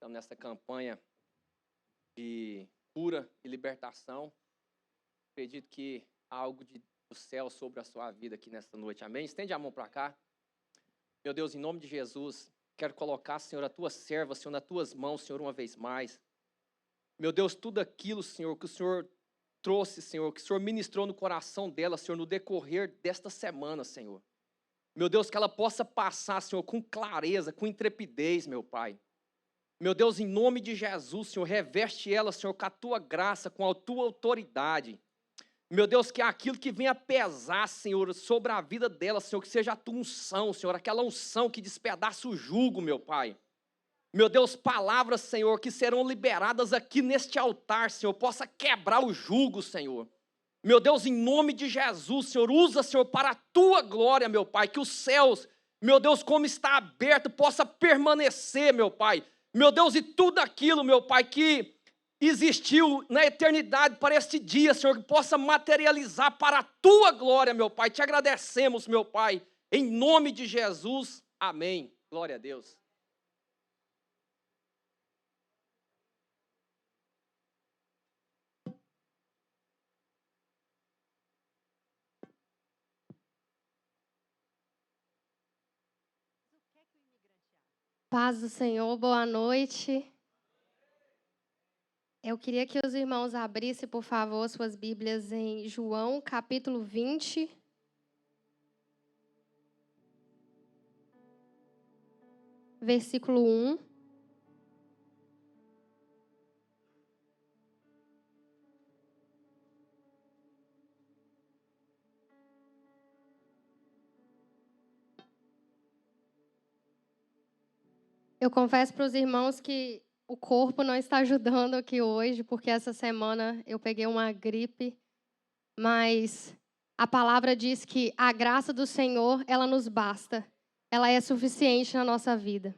estamos nessa campanha de cura e libertação. Acredito que há algo do céu sobre a sua vida aqui nesta noite. Amém? Estende a mão para cá. Meu Deus, em nome de Jesus, quero colocar, Senhor, a tua serva, Senhor, nas tuas mãos, Senhor, uma vez mais. Meu Deus, tudo aquilo, Senhor, que o Senhor trouxe, Senhor, que o Senhor ministrou no coração dela, Senhor, no decorrer desta semana, Senhor. Meu Deus, que ela possa passar, Senhor, com clareza, com intrepidez, meu Pai. Meu Deus, em nome de Jesus, Senhor, reveste ela, Senhor, com a tua graça, com a tua autoridade. Meu Deus, que aquilo que venha pesar, Senhor, sobre a vida dela, Senhor, que seja a tua unção, Senhor, aquela unção que despedaça o jugo, meu Pai. Meu Deus, palavras, Senhor, que serão liberadas aqui neste altar, Senhor, possa quebrar o jugo, Senhor. Meu Deus, em nome de Jesus, Senhor, usa, Senhor, para a tua glória, meu Pai, que os céus, meu Deus, como está aberto, possa permanecer, meu Pai. Meu Deus, e tudo aquilo, meu Pai, que existiu na eternidade para este dia, Senhor, que possa materializar para a tua glória, meu Pai. Te agradecemos, meu Pai, em nome de Jesus. Amém. Glória a Deus. Paz do Senhor, boa noite. Eu queria que os irmãos abrissem, por favor, suas Bíblias em João, capítulo 20. Versículo 1. Eu confesso para os irmãos que o corpo não está ajudando aqui hoje, porque essa semana eu peguei uma gripe, mas a palavra diz que a graça do Senhor, ela nos basta. Ela é suficiente na nossa vida.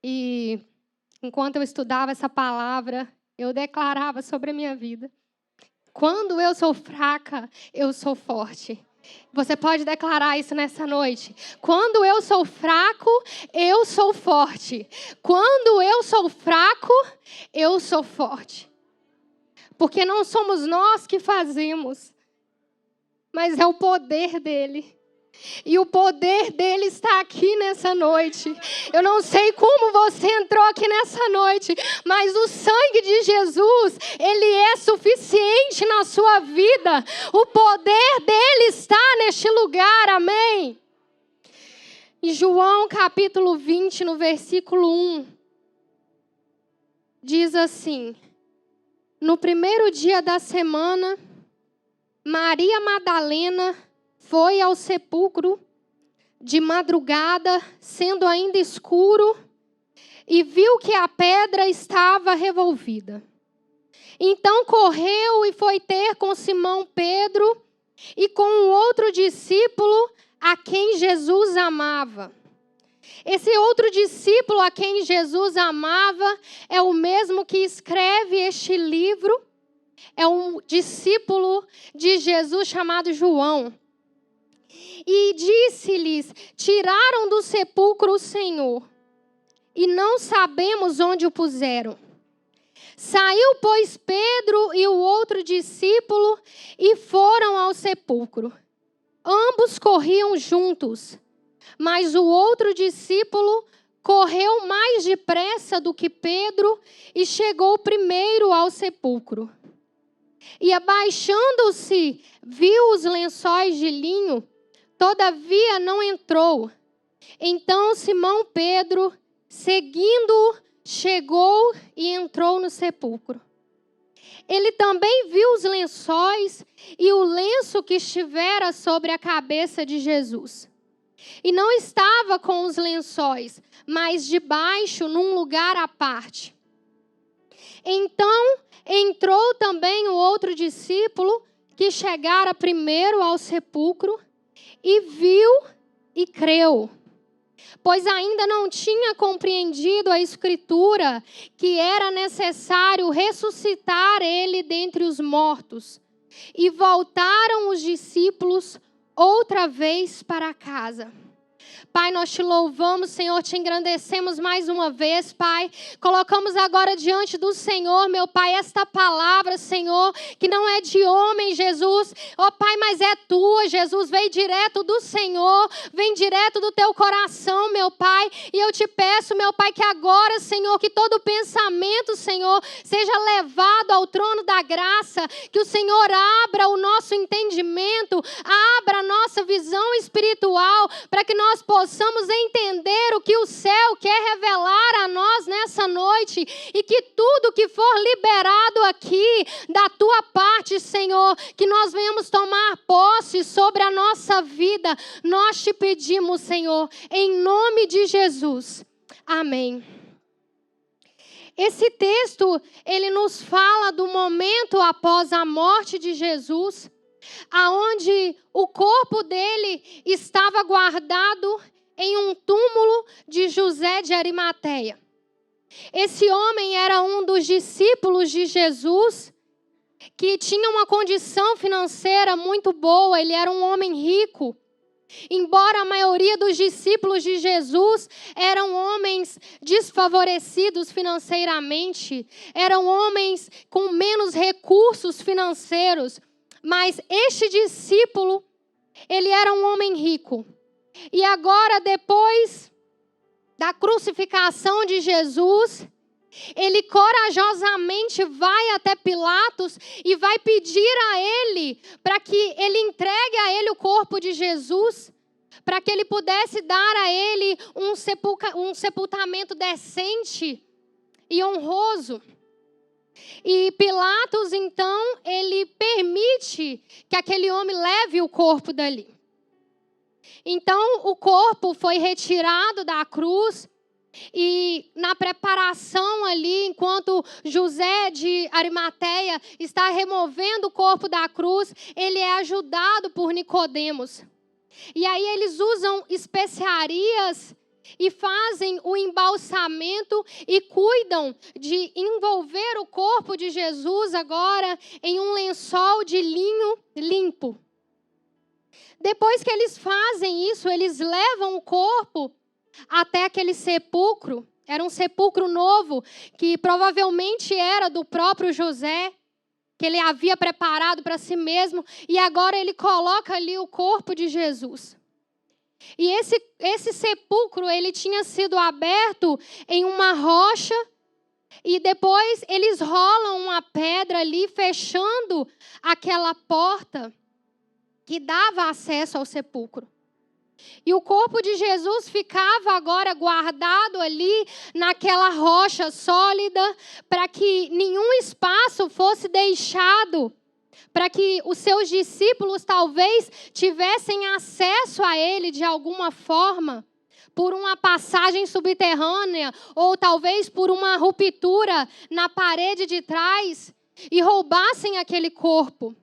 E enquanto eu estudava essa palavra, eu declarava sobre a minha vida. Quando eu sou fraca, eu sou forte. Você pode declarar isso nessa noite. Quando eu sou fraco, eu sou forte. Quando eu sou fraco, eu sou forte. Porque não somos nós que fazemos, mas é o poder dele. E o poder dele está aqui nessa noite. Eu não sei como você entrou aqui nessa noite, mas o sangue de Jesus, ele é suficiente na sua vida. O poder dele está neste lugar, amém? Em João capítulo 20, no versículo 1, diz assim: no primeiro dia da semana, Maria Madalena foi ao sepulcro de madrugada, sendo ainda escuro, e viu que a pedra estava revolvida. Então correu e foi ter com Simão Pedro e com um outro discípulo a quem Jesus amava. Esse outro discípulo a quem Jesus amava é o mesmo que escreve este livro. É um discípulo de Jesus chamado João. E disse-lhes: tiraram do sepulcro o Senhor, e não sabemos onde o puseram. Saiu, pois, Pedro e o outro discípulo e foram ao sepulcro. Ambos corriam juntos, mas o outro discípulo correu mais depressa do que Pedro e chegou primeiro ao sepulcro. E abaixando-se, viu os lençóis de linho, todavia não entrou. Então Simão Pedro, seguindo-o, chegou e entrou no sepulcro. Ele também viu os lençóis e o lenço que estivera sobre a cabeça de Jesus. E não estava com os lençóis, mas debaixo, num lugar à parte. Então entrou também o outro discípulo, que chegara primeiro ao sepulcro, e viu e creu, pois ainda não tinha compreendido a Escritura, que era necessário ressuscitar ele dentre os mortos. E voltaram os discípulos outra vez para casa, Pai, nós te louvamos, Senhor, te engrandecemos mais uma vez, Pai. Colocamos agora diante do Senhor, meu Pai, esta palavra, Senhor, que não é de homem, Jesus. Ó Pai, mas é tua, Jesus. Vem direto do Senhor, vem direto do teu coração, meu Pai. E eu te peço, meu Pai, que agora, Senhor, que todo pensamento, Senhor, seja levado ao trono da graça, que o Senhor abra o nosso entendimento, abra a nossa visão espiritual, para que nós possamos entender o que o céu quer revelar a nós nessa noite, e que tudo que for liberado aqui da tua parte, Senhor, que nós venhamos tomar posse sobre a nossa vida. Nós te pedimos, Senhor, em nome de Jesus. Amém. Esse texto, ele nos fala do momento após a morte de Jesus, aonde o corpo dele estava guardado em um túmulo de José de Arimateia. Esse homem era um dos discípulos de Jesus, que tinha uma condição financeira muito boa. Ele era um homem rico. Embora a maioria dos discípulos de Jesus eram homens desfavorecidos financeiramente, eram homens com menos recursos financeiros, mas este discípulo, ele era um homem rico. E agora, depois da crucificação de Jesus, ele corajosamente vai até Pilatos e vai pedir a ele para que ele entregue a ele o corpo de Jesus, para que ele pudesse dar a ele um sepultamento decente e honroso. E Pilatos, então, ele permite que aquele homem leve o corpo dali. Então, o corpo foi retirado da cruz. E na preparação ali, enquanto José de Arimateia está removendo o corpo da cruz, ele é ajudado por Nicodemos. E aí eles usam especiarias e fazem o embalsamento e cuidam de envolver o corpo de Jesus agora em um lençol de linho limpo. Depois que eles fazem isso, eles levam o corpo até aquele sepulcro. Era um sepulcro novo, que provavelmente era do próprio José, que ele havia preparado para si mesmo, e agora ele coloca ali o corpo de Jesus. E esse sepulcro, ele tinha sido aberto em uma rocha, e depois eles rolam uma pedra ali, fechando aquela porta que dava acesso ao sepulcro. E o corpo de Jesus ficava agora guardado ali naquela rocha sólida, para que nenhum espaço fosse deixado, para que os seus discípulos talvez tivessem acesso a ele de alguma forma, por uma passagem subterrânea, ou talvez por uma ruptura na parede de trás, e roubassem aquele corpo.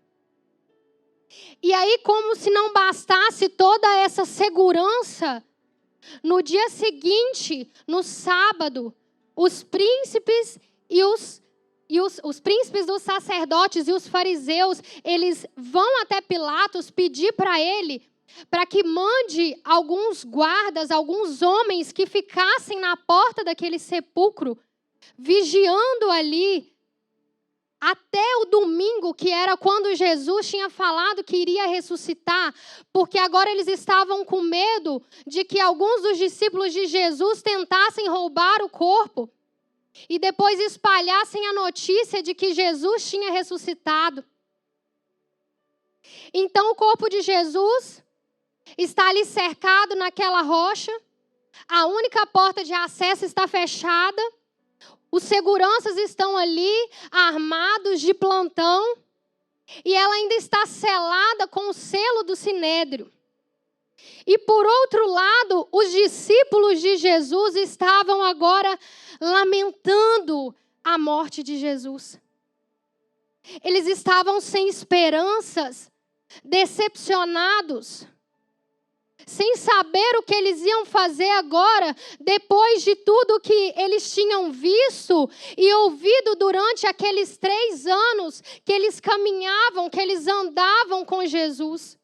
E aí, como se não bastasse toda essa segurança, no dia seguinte, no sábado, os príncipes os príncipes dos sacerdotes e os fariseus, eles vão até Pilatos pedir para ele, para que mande alguns guardas, alguns homens que ficassem na porta daquele sepulcro, vigiando ali, até o domingo, que era quando Jesus tinha falado que iria ressuscitar, porque agora eles estavam com medo de que alguns dos discípulos de Jesus tentassem roubar o corpo e depois espalhassem a notícia de que Jesus tinha ressuscitado. Então o corpo de Jesus está ali cercado naquela rocha, a única porta de acesso está fechada, os seguranças estão ali, armados de plantão, e ela ainda está selada com o selo do Sinédrio. E por outro lado, os discípulos de Jesus estavam agora lamentando a morte de Jesus. Eles estavam sem esperanças, decepcionados, sem saber o que eles iam fazer agora, depois de tudo que eles tinham visto e ouvido durante aqueles 3 anos que eles caminhavam, que eles andavam com Jesus.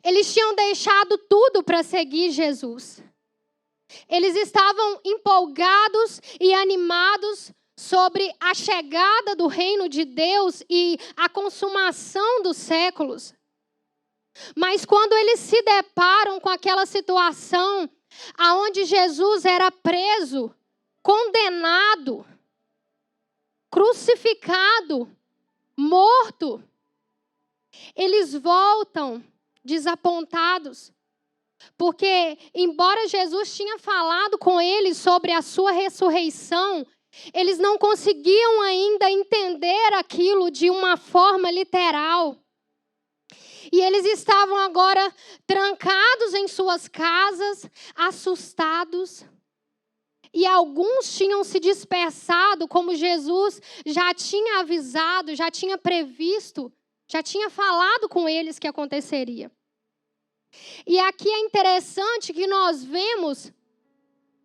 Eles tinham deixado tudo para seguir Jesus. Eles estavam empolgados e animados sobre a chegada do reino de Deus e a consumação dos séculos. Mas quando eles se deparam com aquela situação aonde Jesus era preso, condenado, crucificado, morto, eles voltam desapontados. Porque, embora Jesus tinha falado com eles sobre a sua ressurreição, eles não conseguiam ainda entender aquilo de uma forma literal. E eles estavam agora trancados em suas casas, assustados. E alguns tinham se dispersado, como Jesus já tinha avisado, já tinha previsto, já tinha falado com eles que aconteceria. E aqui é interessante que nós vemos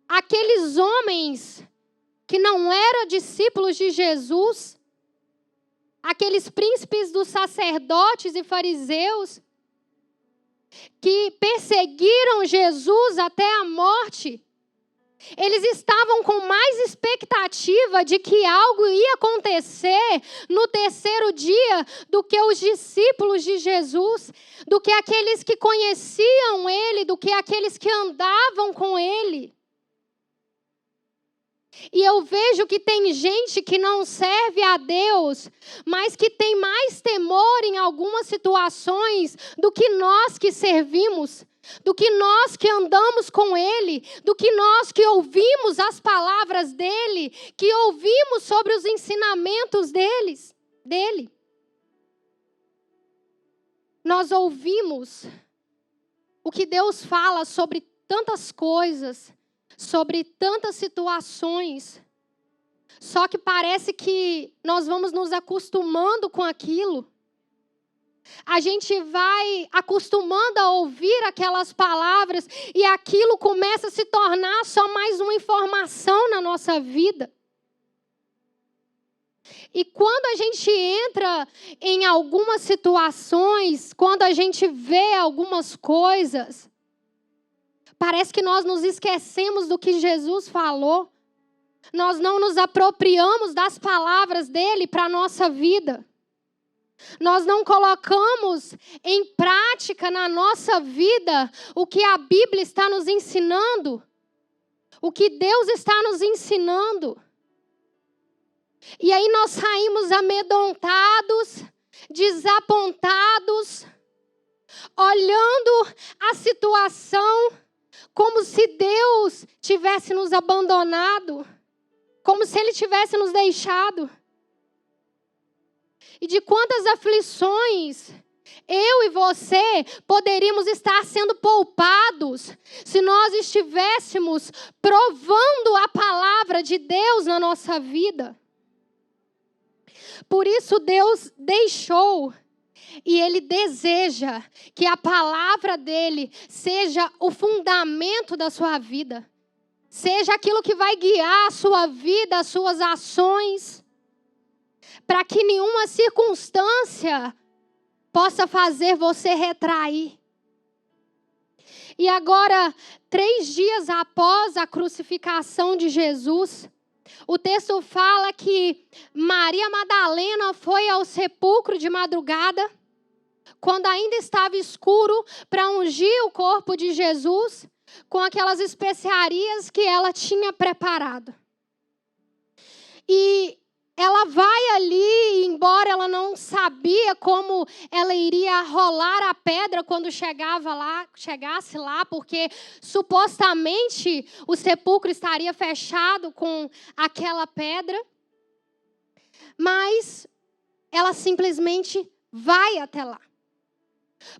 aqueles homens que não eram discípulos de Jesus, aqueles príncipes dos sacerdotes e fariseus, que perseguiram Jesus até a morte. Eles estavam com mais expectativa de que algo ia acontecer no terceiro dia do que os discípulos de Jesus, do que aqueles que conheciam Ele, do que aqueles que andavam com Ele. E eu vejo que tem gente que não serve a Deus, mas que tem mais temor em algumas situações do que nós que servimos, do que nós que andamos com Ele, do que nós que ouvimos as palavras dEle, que ouvimos sobre os ensinamentos dEle. Nós ouvimos o que Deus fala sobre tantas coisas, sobre tantas situações, só que parece que nós vamos nos acostumando com aquilo. A gente vai acostumando a ouvir aquelas palavras e aquilo começa a se tornar só mais uma informação na nossa vida. E quando a gente entra em algumas situações, quando a gente vê algumas coisas, parece que nós nos esquecemos do que Jesus falou. Nós não nos apropriamos das palavras dele para a nossa vida. Nós não colocamos em prática na nossa vida o que a Bíblia está nos ensinando, o que Deus está nos ensinando. E aí nós saímos amedrontados, desapontados, olhando a situação como se Deus tivesse nos abandonado, como se Ele tivesse nos deixado. E de quantas aflições eu e você poderíamos estar sendo poupados se nós estivéssemos provando a palavra de Deus na nossa vida. Por isso Deus deixou e Ele deseja que a palavra dEle seja o fundamento da sua vida. Seja aquilo que vai guiar a sua vida, as suas ações, para que nenhuma circunstância possa fazer você retrair. E agora, 3 dias após a crucificação de Jesus, o texto fala que Maria Madalena foi ao sepulcro de madrugada, quando ainda estava escuro, para ungir o corpo de Jesus com aquelas especiarias que ela tinha preparado. E ela vai ali, embora ela não sabia como ela iria rolar a pedra quando chegasse lá, porque supostamente o sepulcro estaria fechado com aquela pedra. Mas ela simplesmente vai até lá.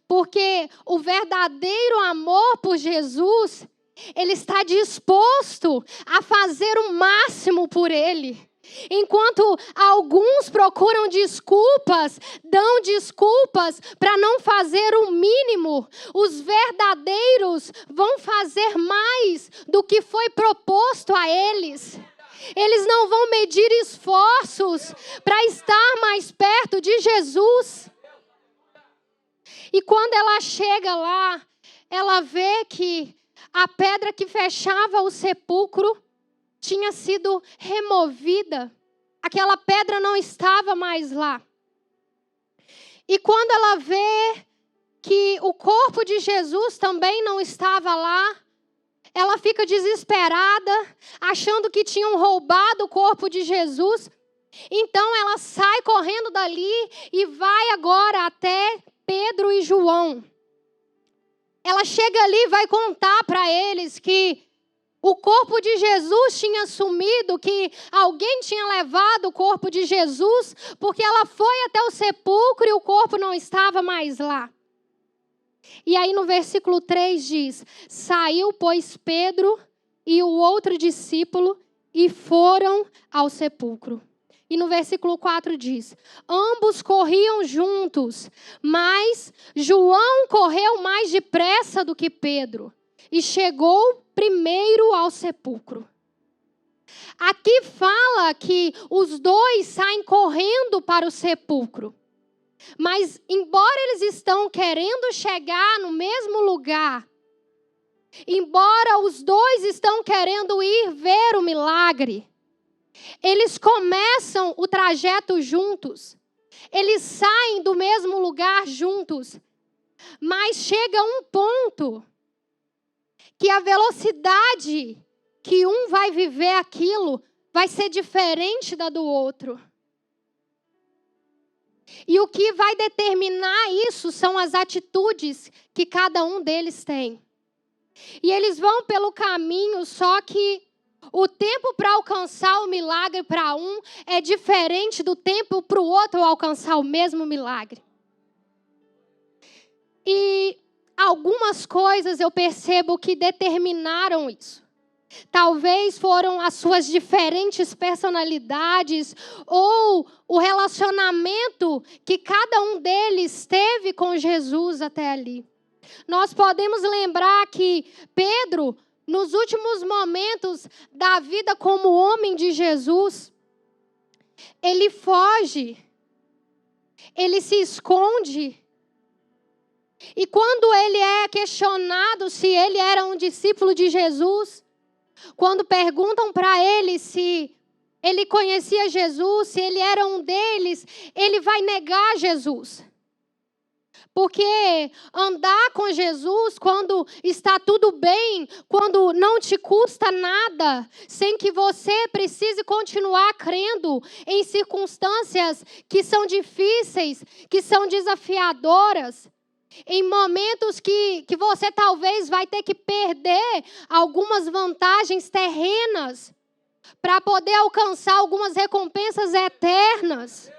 Porque o verdadeiro amor por Jesus, ele está disposto a fazer o máximo por ele. Enquanto alguns procuram desculpas, dão desculpas para não fazer o mínimo, os verdadeiros vão fazer mais do que foi proposto a eles. Eles não vão medir esforços para estar mais perto de Jesus. E quando ela chega lá, ela vê que a pedra que fechava o sepulcro tinha sido removida. Aquela pedra não estava mais lá. E quando ela vê que o corpo de Jesus também não estava lá, ela fica desesperada, achando que tinham roubado o corpo de Jesus. Então ela sai correndo dali e vai agora até Pedro e João. Ela chega ali e vai contar para eles que o corpo de Jesus tinha sumido, que alguém tinha levado o corpo de Jesus, porque ela foi até o sepulcro e o corpo não estava mais lá. E aí no versículo 3 diz: saiu, pois, Pedro e o outro discípulo e foram ao sepulcro. E no versículo 4 diz: ambos corriam juntos, mas João correu mais depressa do que Pedro e chegou primeiro ao sepulcro. Aqui fala que os dois saem correndo para o sepulcro. Mas, embora eles estão querendo chegar no mesmo lugar, embora os dois estão querendo ir ver o milagre, eles começam o trajeto juntos. Eles saem do mesmo lugar juntos. Mas chega um ponto que a velocidade que um vai viver aquilo vai ser diferente da do outro. E o que vai determinar isso são as atitudes que cada um deles tem. E eles vão pelo caminho, só que o tempo para alcançar o milagre para um é diferente do tempo para o outro alcançar o mesmo milagre. E algumas coisas eu percebo que determinaram isso. Talvez foram as suas diferentes personalidades ou o relacionamento que cada um deles teve com Jesus até ali. Nós podemos lembrar que Pedro, nos últimos momentos da vida como homem de Jesus, ele foge, ele se esconde. E quando ele é questionado se ele era um discípulo de Jesus, quando perguntam para ele se ele conhecia Jesus, se ele era um deles, ele vai negar Jesus. Porque andar com Jesus, quando está tudo bem, quando não te custa nada, sem que você precise continuar crendo em circunstâncias que são difíceis, que são desafiadoras, em momentos que você talvez vai ter que perder algumas vantagens terrenas para poder alcançar algumas recompensas eternas.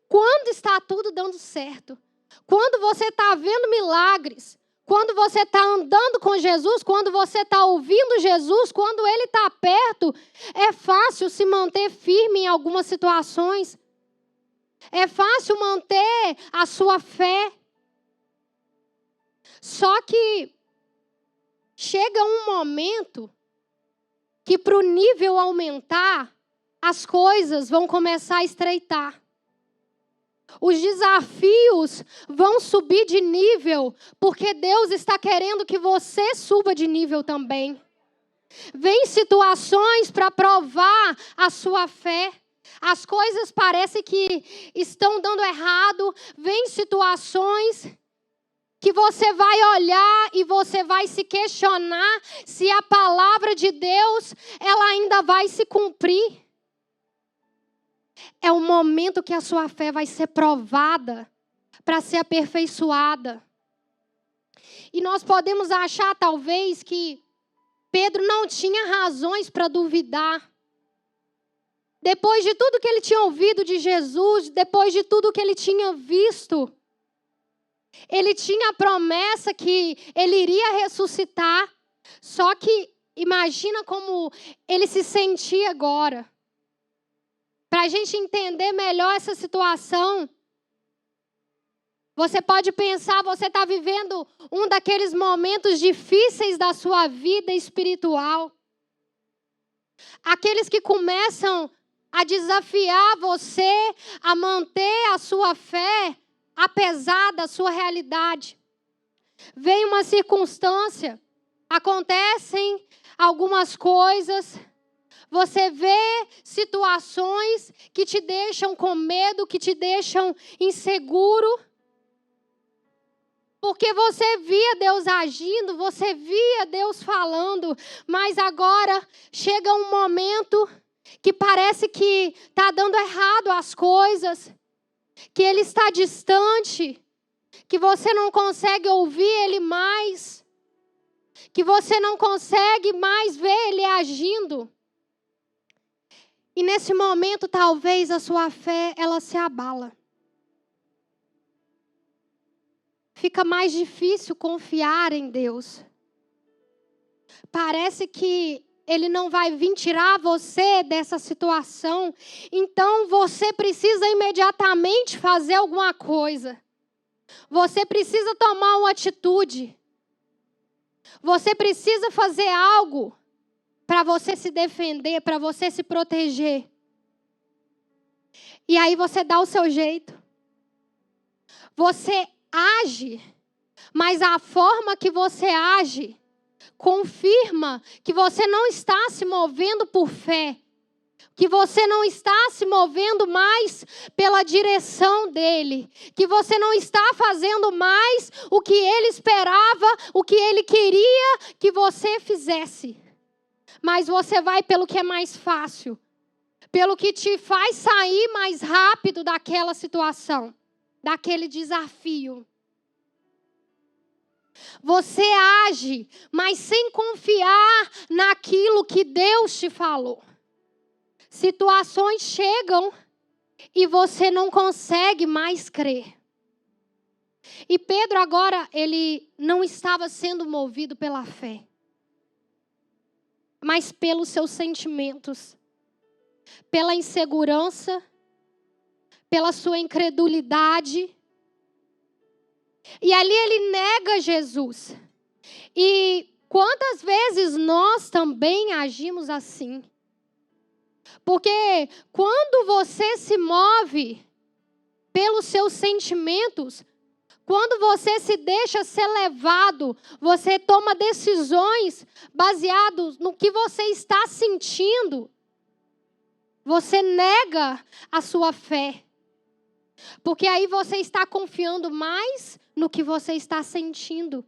Quando está tudo dando certo, quando você está vendo milagres, quando você está andando com Jesus, quando você está ouvindo Jesus, quando Ele está perto, é fácil se manter firme em algumas situações. É fácil manter a sua fé. Só que chega um momento que para o nível aumentar, as coisas vão começar a estreitar. Os desafios vão subir de nível, porque Deus está querendo que você suba de nível também. Vem situações para provar a sua fé. As coisas parecem que estão dando errado. Vem situações que você vai olhar e você vai se questionar se a palavra de Deus ela ainda vai se cumprir. É o momento que a sua fé vai ser provada para ser aperfeiçoada. E nós podemos achar talvez que Pedro não tinha razões para duvidar. Depois de tudo que ele tinha ouvido de Jesus, depois de tudo que ele tinha visto, ele tinha a promessa que ele iria ressuscitar. Só que imagina como ele se sentia agora. Para a gente entender melhor essa situação, você pode pensar, você está vivendo um daqueles momentos difíceis da sua vida espiritual. Aqueles que começam a desafiar você a manter a sua fé apesar da sua realidade. Vem uma circunstância, acontecem algumas coisas, você vê situações que te deixam com medo, que te deixam inseguro, porque você via Deus agindo, você via Deus falando, mas agora chega um momento que parece que está dando errado as coisas, que Ele está distante, que você não consegue ouvir Ele mais, que você não consegue mais ver Ele agindo. E nesse momento, talvez a sua fé, ela se abala. Fica mais difícil confiar em Deus. Parece que Ele não vai vir tirar você dessa situação. Então, você precisa imediatamente fazer alguma coisa. Você precisa tomar uma atitude. Você precisa fazer algo para você se defender, para você se proteger. E aí você dá o seu jeito. Você age, mas a forma que você age confirma que você não está se movendo por fé, que você não está se movendo mais pela direção dele, que você não está fazendo mais o que ele esperava, o que ele queria que você fizesse. Mas você vai pelo que é mais fácil, pelo que te faz sair mais rápido daquela situação, daquele desafio. Você age, mas sem confiar naquilo que Deus te falou. Situações chegam e você não consegue mais crer. E Pedro agora, ele não estava sendo movido pela fé, mas pelos seus sentimentos, pela insegurança, pela sua incredulidade. E ali ele nega Jesus. E quantas vezes nós também agimos assim? Porque quando você se move pelos seus sentimentos, quando você se deixa ser levado, você toma decisões baseadas no que você está sentindo, você nega a sua fé. Porque aí você está confiando mais no que você está sentindo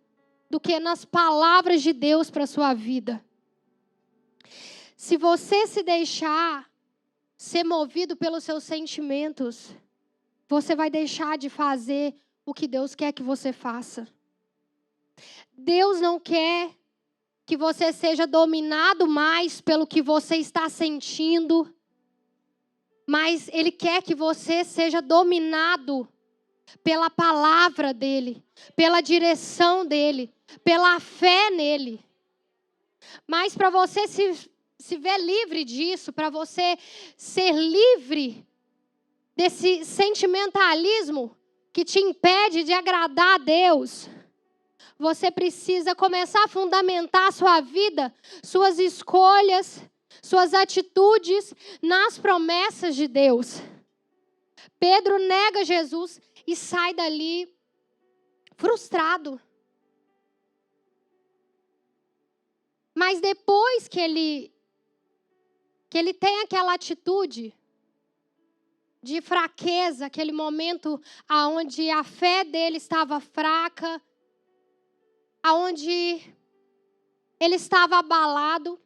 do que nas palavras de Deus para a sua vida. Se você se deixar ser movido pelos seus sentimentos, você vai deixar de fazer o que Deus quer que você faça. Deus não quer que você seja dominado mais pelo que você está sentindo, mas Ele quer que você seja dominado pela palavra dEle, pela direção dEle, pela fé nele. Mas para você se ver livre disso, para você ser livre desse sentimentalismo que te impede de agradar a Deus, você precisa começar a fundamentar a sua vida, suas escolhas, suas atitudes nas promessas de Deus. Pedro nega Jesus e sai dali frustrado. Mas depois que ele tem aquela atitude de fraqueza, aquele momento onde a fé dele estava fraca, onde ele estava abalado,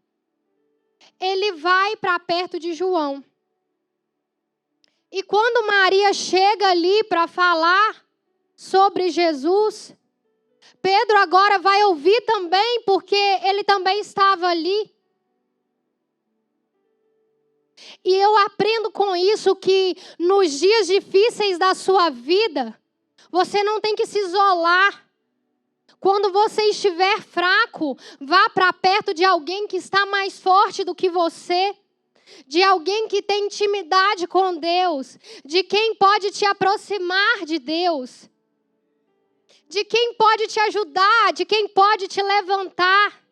ele vai para perto de João. E quando Maria chega ali para falar sobre Jesus, Pedro agora vai ouvir também, porque ele também estava ali. E eu aprendo com isso que nos dias difíceis da sua vida, você não tem que se isolar. Quando você estiver fraco, vá para perto de alguém que está mais forte do que você, de alguém que tem intimidade com Deus, de quem pode te aproximar de Deus, de quem pode te ajudar, de quem pode te levantar.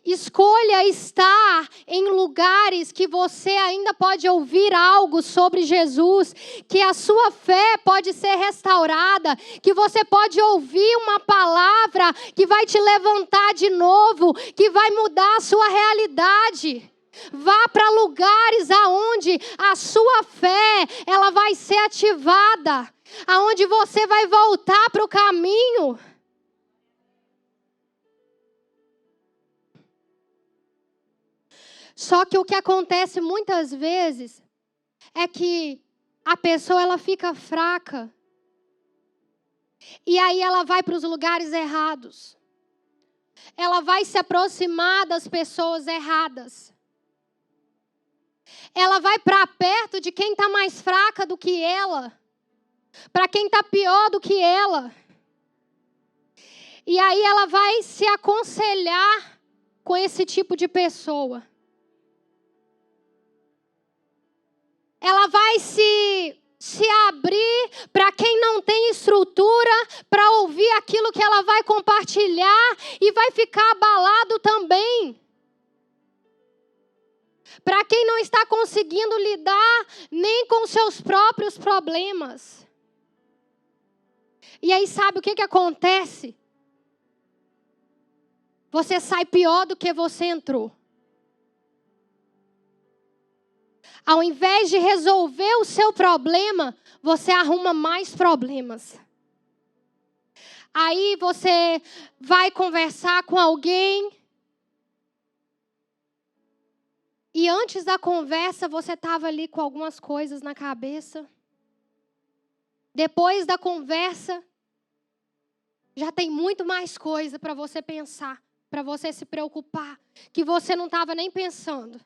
Escolha estar em lugares que você ainda pode ouvir algo sobre Jesus, que a sua fé pode ser restaurada, que você pode ouvir uma palavra que vai te levantar de novo, que vai mudar a sua realidade. Vá para lugares aonde a sua fé ela vai ser ativada, aonde você vai voltar para o caminho. Só que o que acontece muitas vezes é que a pessoa ela fica fraca. E aí ela vai para os lugares errados. Ela vai se aproximar das pessoas erradas. Ela vai para perto de quem está mais fraca do que ela. Para quem está pior do que ela. E aí ela vai se aconselhar com esse tipo de pessoa. Ela vai se abrir para quem não tem estrutura, para ouvir aquilo que ela vai compartilhar e vai ficar abalado também. Para quem não está conseguindo lidar nem com seus próprios problemas. E aí sabe o que acontece? Você sai pior do que você entrou. Ao invés de resolver o seu problema, você arruma mais problemas. Aí você vai conversar com alguém. E antes da conversa, você estava ali com algumas coisas na cabeça. Depois da conversa, já tem muito mais coisa para você pensar, para você se preocupar, que você não estava nem pensando.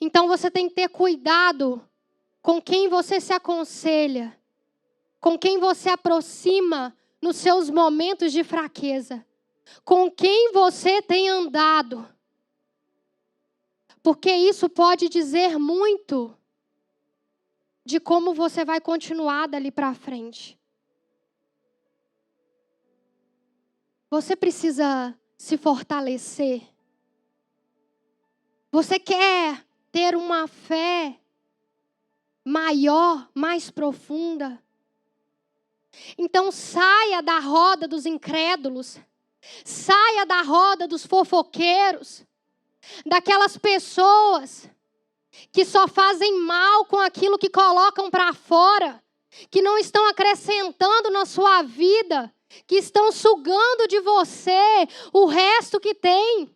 Então você tem que ter cuidado com quem você se aconselha, com quem você aproxima nos seus momentos de fraqueza, com quem você tem andado. Porque isso pode dizer muito de como você vai continuar dali para frente. Você precisa se fortalecer. Você quer ter uma fé maior, mais profunda? Então saia da roda dos incrédulos. Saia da roda dos fofoqueiros. Daquelas pessoas que só fazem mal com aquilo que colocam para fora. Que não estão acrescentando na sua vida. Que estão sugando de você o resto que tem.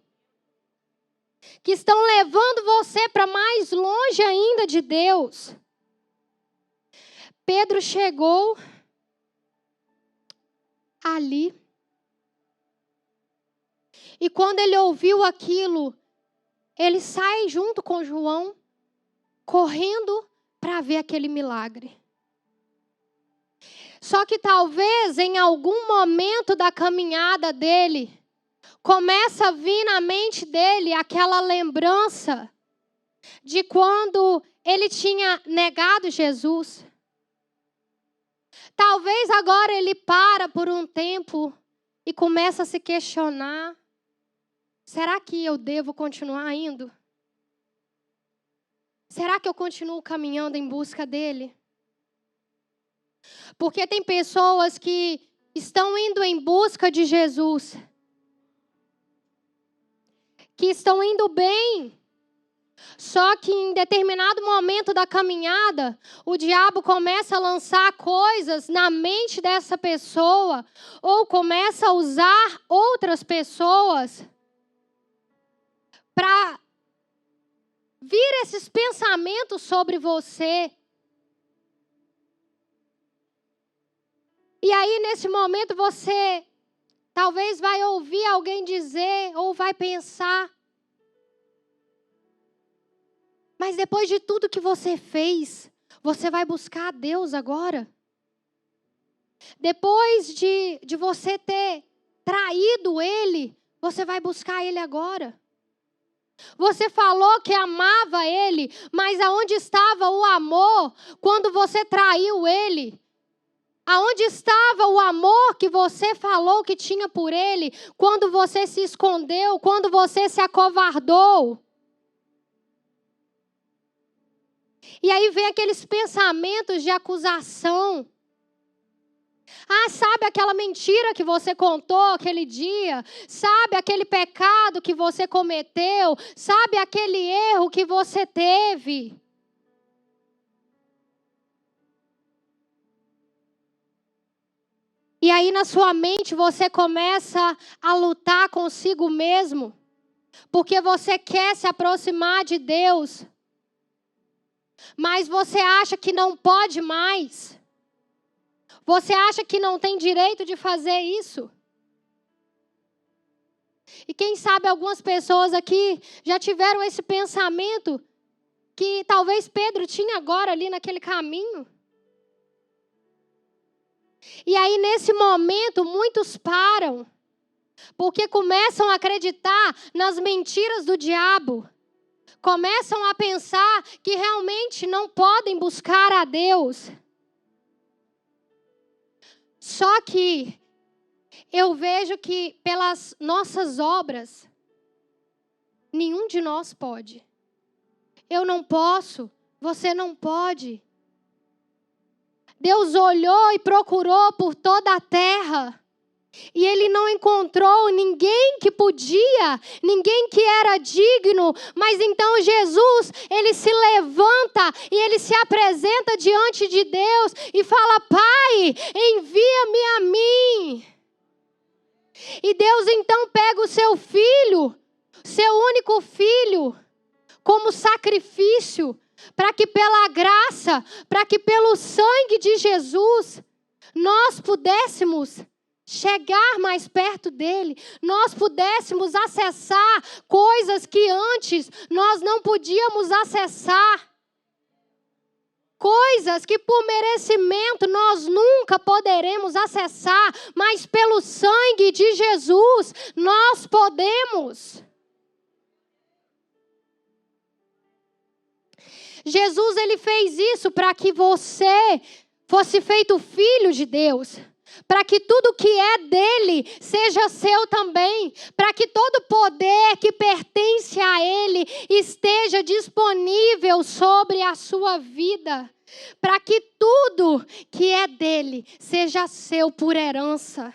Que estão levando você para mais longe ainda de Deus. Pedro chegou ali. E quando ele ouviu aquilo, ele sai junto com João, correndo para ver aquele milagre. Só que talvez em algum momento da caminhada dele, começa a vir na mente dele aquela lembrança de quando ele tinha negado Jesus. Talvez agora ele para por um tempo e começa a se questionar. Será que eu devo continuar indo? Será que eu continuo caminhando em busca dele? Porque tem pessoas que estão indo em busca de Jesus. Que estão indo bem. Só que em determinado momento da caminhada, o diabo começa a lançar coisas na mente dessa pessoa, ou começa a usar outras pessoas para vir esses pensamentos sobre você. E aí, nesse momento, você talvez vai ouvir alguém dizer, ou vai pensar, mas depois de tudo que você fez, você vai buscar a Deus agora? Depois de você ter traído Ele, você vai buscar Ele agora? Você falou que amava Ele, mas aonde estava o amor quando você traiu Ele? Aonde estava o amor que você falou que tinha por ele, quando você se escondeu, quando você se acovardou? E aí vem aqueles pensamentos de acusação. Ah, sabe aquela mentira que você contou aquele dia? Sabe aquele pecado que você cometeu? Sabe aquele erro que você teve? E aí na sua mente você começa a lutar consigo mesmo, porque você quer se aproximar de Deus, mas você acha que não pode mais. Você acha que não tem direito de fazer isso? E quem sabe algumas pessoas aqui já tiveram esse pensamento que talvez Pedro tinha agora ali naquele caminho. E aí nesse momento muitos param, porque começam a acreditar nas mentiras do diabo. Começam a pensar que realmente não podem buscar a Deus. Só que eu vejo que pelas nossas obras, nenhum de nós pode. Eu não posso, você não pode. Deus olhou e procurou por toda a terra. E Ele não encontrou ninguém que podia, ninguém que era digno. Mas então Jesus, Ele se levanta e Ele se apresenta diante de Deus e fala: Pai, envia-me a mim. E Deus então pega o seu filho, seu único filho, como sacrifício, para que pela graça, para que pelo sangue de Jesus, nós pudéssemos chegar mais perto dele, nós pudéssemos acessar coisas que antes nós não podíamos acessar. Coisas que por merecimento nós nunca poderemos acessar, mas pelo sangue de Jesus nós podemos. Jesus, ele fez isso para que você fosse feito filho de Deus. Para que tudo que é dele seja seu também. Para que todo poder que pertence a ele esteja disponível sobre a sua vida. Para que tudo que é dele seja seu por herança.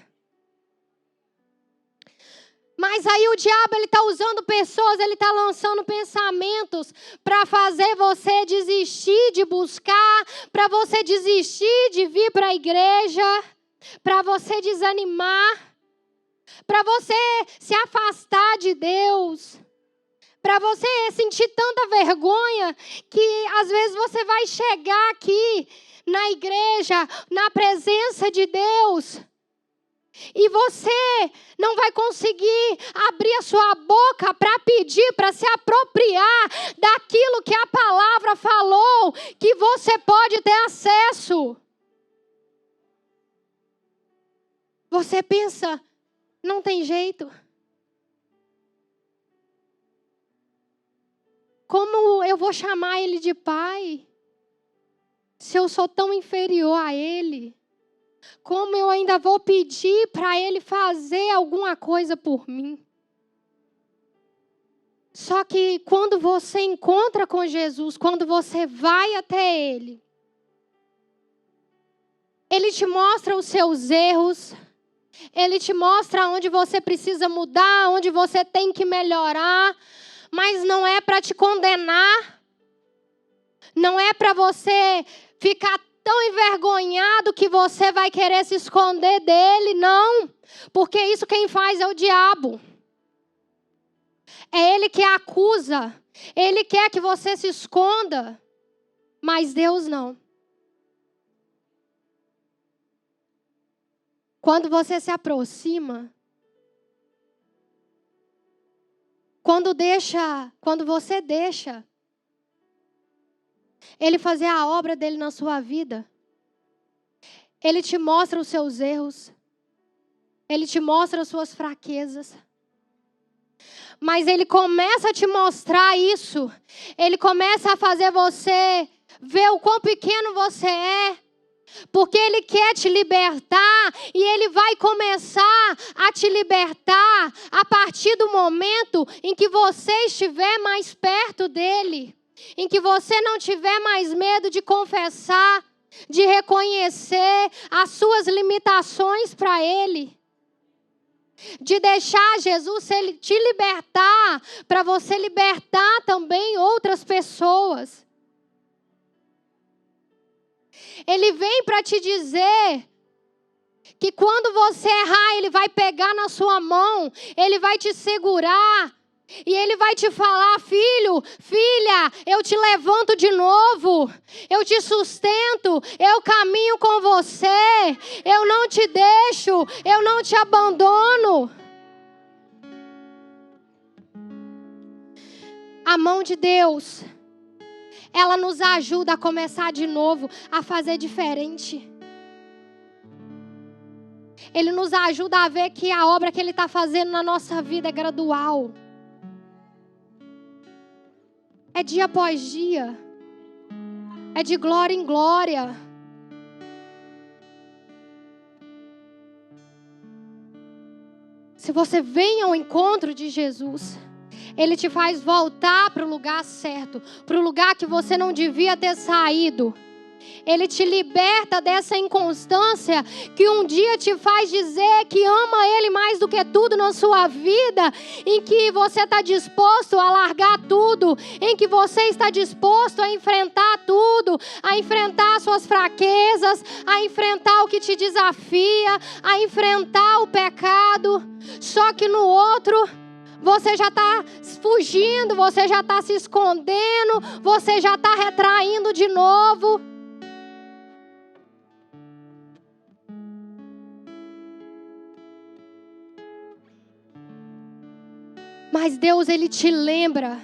Mas aí o diabo, ele está usando pessoas, ele está lançando pensamentos para fazer você desistir de buscar, para você desistir de vir para a igreja, para você desanimar, para você se afastar de Deus, para você sentir tanta vergonha que às vezes você vai chegar aqui na igreja, na presença de Deus, e você não vai conseguir abrir a sua boca para pedir, para se apropriar daquilo que a palavra falou, que você pode ter acesso. Você pensa, não tem jeito. Como eu vou chamar ele de pai, se eu sou tão inferior a ele? Como eu ainda vou pedir para ele fazer alguma coisa por mim? Só que quando você encontra com Jesus, quando você vai até ele, ele te mostra os seus erros, ele te mostra onde você precisa mudar, onde você tem que melhorar, mas não é para te condenar, não é para você ficar tão envergonhado que você vai querer se esconder dele, não. Porque isso quem faz é o diabo. É ele que acusa. Ele quer que você se esconda. Mas Deus não. Quando você se aproxima, quando você deixa ele fazer a obra dele na sua vida, ele te mostra os seus erros, ele te mostra as suas fraquezas, mas ele começa a te mostrar isso, ele começa a fazer você ver o quão pequeno você é, Porque Ele quer te libertar e Ele vai começar a te libertar a partir do momento em que você estiver mais perto dEle. Em que você não tiver mais medo de confessar, de reconhecer as suas limitações para Ele. De deixar Jesus te libertar, para você libertar também outras pessoas. Ele vem para te dizer que quando você errar, Ele vai pegar na sua mão, Ele vai te segurar e Ele vai te falar: filho, filha, eu te levanto de novo, eu te sustento, eu caminho com você, eu não te deixo, eu não te abandono. A mão de Deus, ela nos ajuda a começar de novo, a fazer diferente. Ele nos ajuda a ver que a obra que Ele está fazendo na nossa vida é gradual. É dia após dia. É de glória em glória. Se você vem ao encontro de Jesus, Ele te faz voltar para o lugar certo, para o lugar que você não devia ter saído. Ele te liberta dessa inconstância que um dia te faz dizer que ama Ele mais do que tudo na sua vida, em que você está disposto a largar tudo, em que você está disposto a enfrentar tudo, a enfrentar as suas fraquezas, a enfrentar o que te desafia, a enfrentar o pecado. Só que no outro, você já está fugindo, você já está se escondendo, você já está retraindo de novo. Mas Deus, Ele te lembra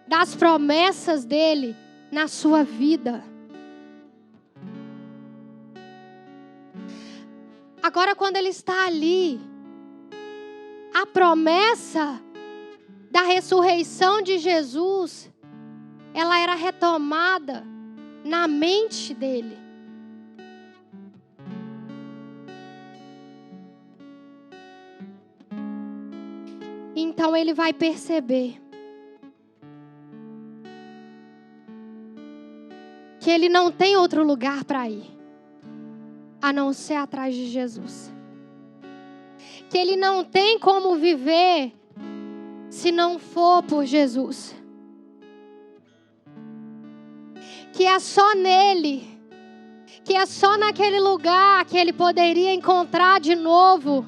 das promessas dEle na sua vida. Agora, quando Ele está ali, a promessa da ressurreição de Jesus, ela era retomada na mente dele. Então ele vai perceber que ele não tem outro lugar para ir, a não ser atrás de Jesus. Que ele não tem como viver se não for por Jesus. Que é só nele, que é só naquele lugar que ele poderia encontrar de novo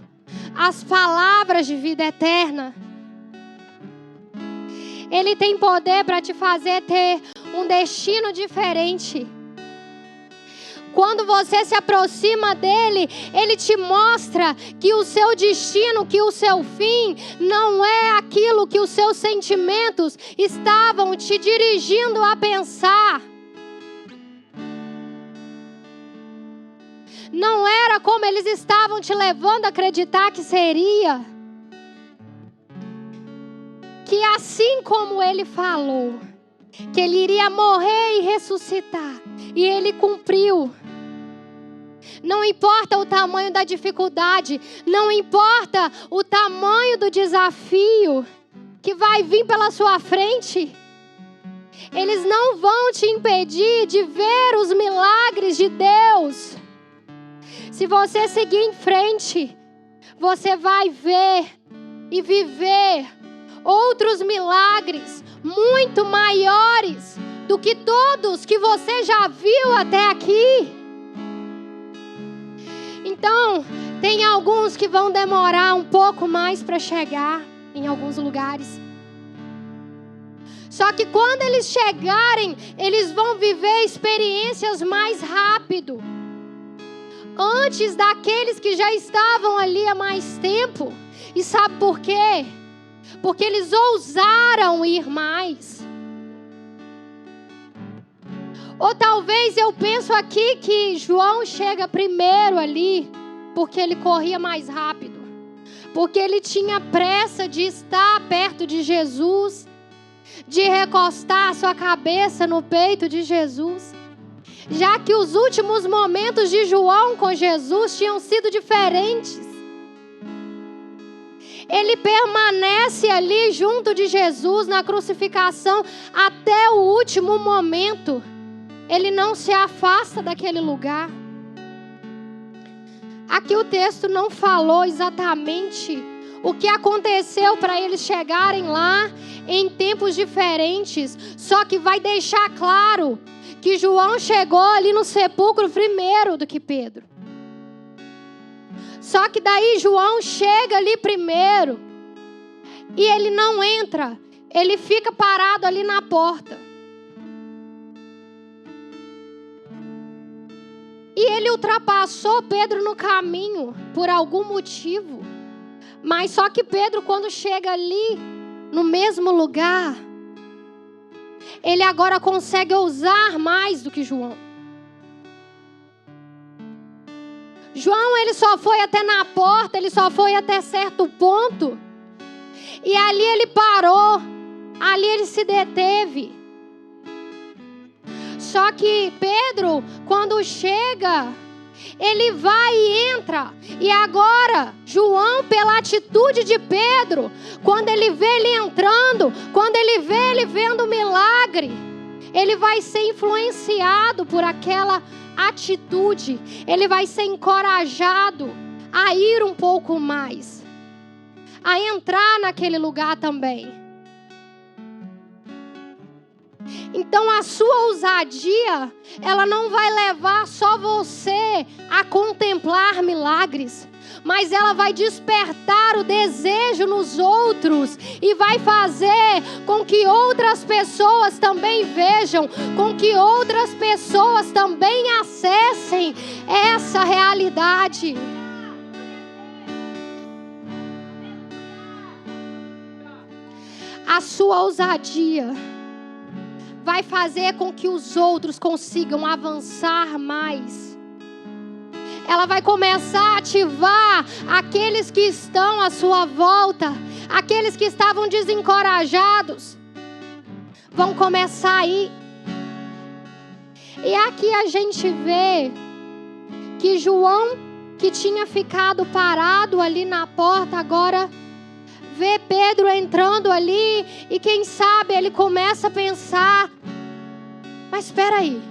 as palavras de vida eterna. Ele tem poder para te fazer ter um destino diferente. Quando você se aproxima dele, ele te mostra que o seu destino, que o seu fim, não é aquilo que os seus sentimentos estavam te dirigindo a pensar. Não era como eles estavam te levando a acreditar que seria. Que assim como ele falou, que ele iria morrer e ressuscitar, e ele cumpriu. Não importa o tamanho da dificuldade, não importa o tamanho do desafio que vai vir pela sua frente, eles não vão te impedir de ver os milagres de Deus. Se você seguir em frente, você vai ver e viver outros milagres muito maiores do que todos que você já viu até aqui. Então, tem alguns que vão demorar um pouco mais para chegar em alguns lugares. Só que quando eles chegarem, eles vão viver experiências mais rápido. Antes daqueles que já estavam ali há mais tempo. E sabe por quê? Porque eles ousaram ir mais. Ou talvez eu penso aqui que João chega primeiro ali, porque ele corria mais rápido. Porque ele tinha pressa de estar perto de Jesus, de recostar a sua cabeça no peito de Jesus. já que os últimos momentos de João com Jesus tinham sido diferentes. Ele permanece ali junto de Jesus na crucificação até o último momento. Ele não se afasta daquele lugar. Aqui o texto não falou exatamente o que aconteceu para eles chegarem lá em tempos diferentes. Só que vai deixar claro que João chegou ali no sepulcro primeiro do que Pedro. Só que daí João chega ali primeiro e ele não entra. Ele fica parado ali na porta. E ele ultrapassou Pedro no caminho por algum motivo. Mas só que Pedro, quando chega ali no mesmo lugar, ele agora consegue ousar mais do que João. João, ele só foi até na porta, ele só foi até certo ponto. E ali ele parou, ali ele se deteve. Só que Pedro, quando chega, ele vai e entra. E agora, João, pela atitude de Pedro, quando ele vê ele entrando, quando ele vê ele vendo o milagre, ele vai ser influenciado por aquela atitude. Ele vai ser encorajado a ir um pouco mais, a entrar naquele lugar também. Então a sua ousadia, ela não vai levar só você a contemplar milagres, mas ela vai despertar o desejo nos outros e vai fazer com que outras pessoas também vejam, com que outras pessoas também acessem essa realidade. A sua ousadia vai fazer com que os outros consigam avançar mais. Ela vai começar a ativar aqueles que estão à sua volta, aqueles que estavam desencorajados, vão começar a ir. E aqui a gente vê que João, que tinha ficado parado ali na porta, agora vê Pedro entrando ali e quem sabe ele começa a pensar: mas espera aí,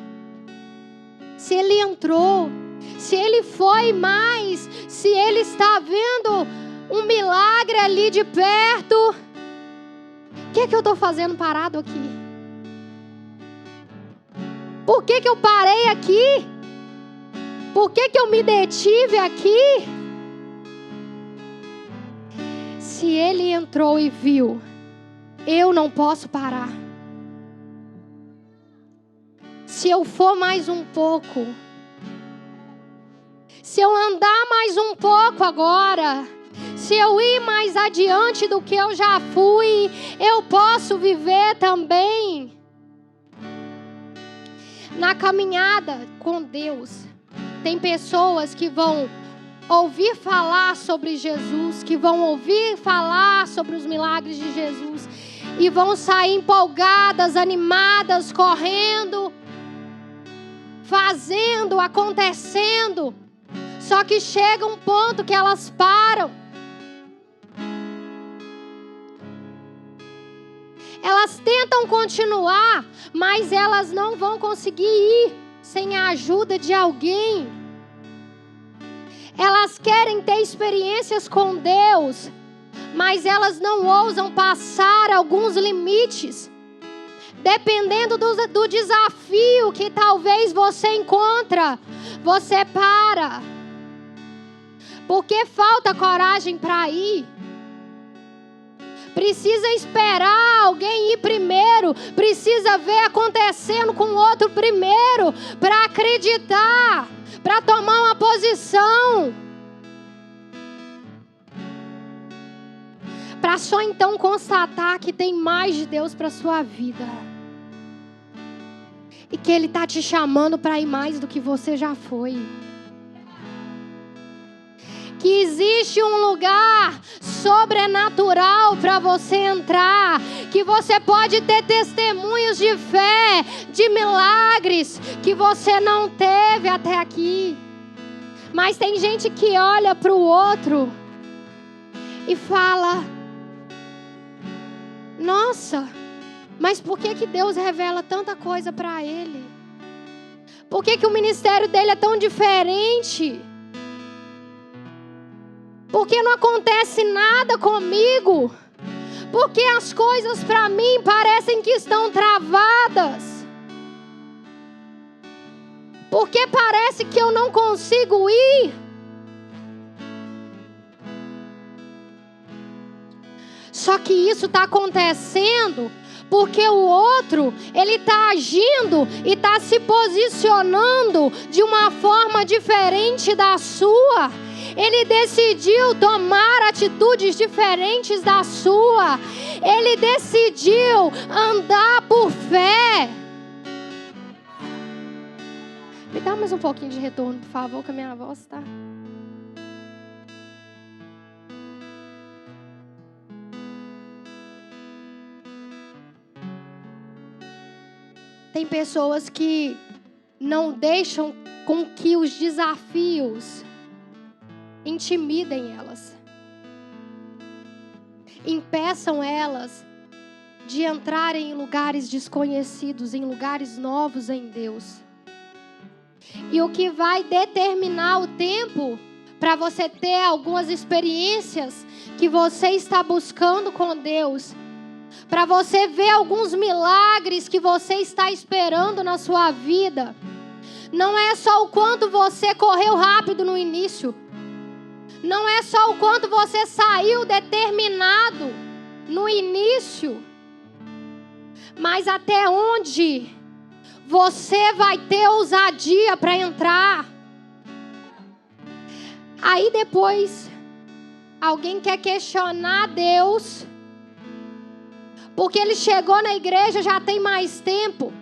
se ele entrou, se ele foi mais, se ele está vendo um milagre ali de perto, o que eu estou fazendo parado aqui? Por que eu parei aqui? Por que eu me detive aqui? Se ele entrou e viu, eu não posso parar. Se eu for mais um pouco, se eu andar mais um pouco agora, se eu ir mais adiante do que eu já fui, eu posso viver também. Na caminhada com Deus, tem pessoas que vão ouvir falar sobre Jesus, que vão ouvir falar sobre os milagres de Jesus e vão sair empolgadas, animadas, correndo, fazendo, acontecendo. Só que chega um ponto que elas param. Elas tentam continuar, mas elas não vão conseguir ir sem a ajuda de alguém. Elas querem ter experiências com Deus, mas elas não ousam passar alguns limites. Dependendo do desafio que talvez você encontra, você para. Porque falta coragem para ir. Precisa esperar alguém ir primeiro. Precisa ver acontecendo com o outro primeiro para acreditar, para tomar uma posição. Para só então constatar que tem mais de Deus para a sua vida. E que Ele está te chamando para ir mais do que você já foi. que existe um lugar sobrenatural para você entrar, que você pode ter testemunhos de fé, de milagres que você não teve até aqui. Mas tem gente que olha para o outro e fala: nossa, mas por que Deus revela tanta coisa para ele? Por que o ministério dele é tão diferente? Por que não acontece nada comigo? Por que as coisas para mim parecem que estão travadas? Por que parece que eu não consigo ir? Só que isso está acontecendo porque o outro, ele está agindo e está se posicionando de uma forma diferente da sua. Ele decidiu tomar atitudes diferentes da sua. Ele decidiu andar por fé. Me dá mais um pouquinho de retorno, por favor, que a minha voz está... Tem pessoas que não deixam com que os desafios intimidem elas, impeçam elas de entrarem em lugares desconhecidos, em lugares novos em Deus. E o que vai determinar o tempo para você ter algumas experiências que você está buscando com Deus, para você ver alguns milagres que você está esperando na sua vida, não é só o quanto você correu rápido no início, não é só o quanto você saiu determinado no início, mas até onde você vai ter ousadia para entrar. Aí depois, alguém quer questionar Deus, porque ele chegou na igreja já tem mais tempo.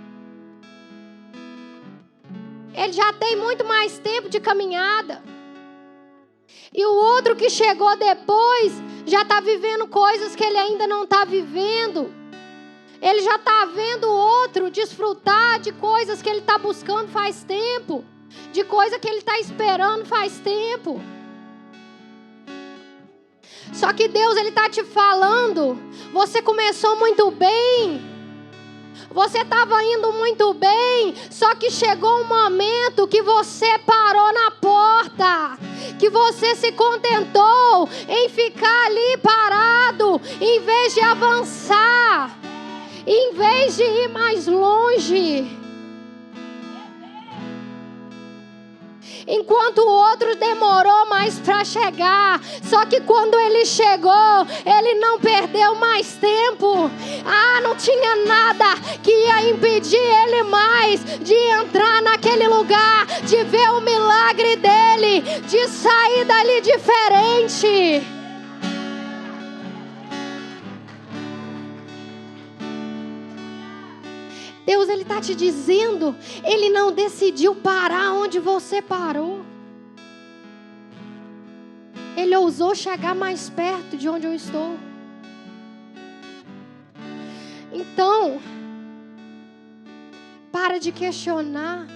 Ele já tem muito mais tempo de caminhada. E o outro que chegou depois já está vivendo coisas que ele ainda não está vivendo. Ele já está vendo o outro desfrutar de coisas que ele está buscando faz tempo, de coisa que ele está esperando faz tempo. Só que Deus, ele está te falando, você começou muito bem, você estava indo muito bem, só que chegou um momento que você parou na porta, que você se contentou em ficar ali parado, em vez de avançar, em vez de ir mais longe. Enquanto o outro demorou mais para chegar, só que quando ele chegou, ele não perdeu mais tempo. Não tinha nada que ia impedir ele mais de entrar naquele lugar, de ver o milagre dele, de sair dali diferente. Deus, ele está te dizendo, ele não decidiu parar onde você parou. Ele ousou chegar mais perto de onde eu estou. Então, para de questionar,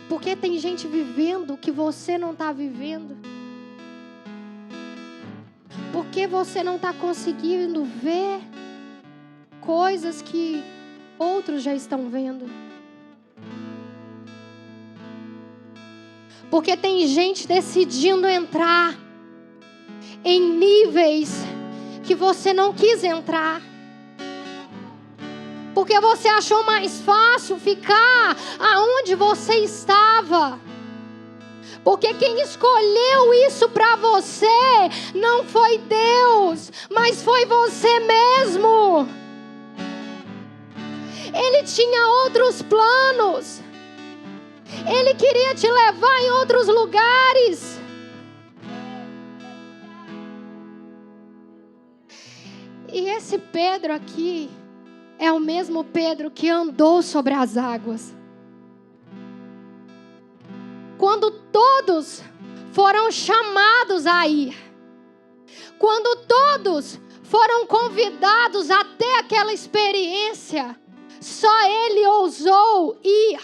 porque tem gente vivendo o que você não está vivendo. Porque você não está conseguindo ver coisas que outros já estão vendo. Porque tem gente decidindo entrar em níveis que você não quis entrar. Porque você achou mais fácil ficar aonde você estava. Porque quem escolheu isso para você não foi Deus, mas foi você mesmo. Ele tinha outros planos. Ele queria te levar em outros lugares. E esse Pedro aqui é o mesmo Pedro que andou sobre as águas. Quando todos foram chamados a ir. Quando todos foram convidados a ter aquela experiência, só ele ousou ir.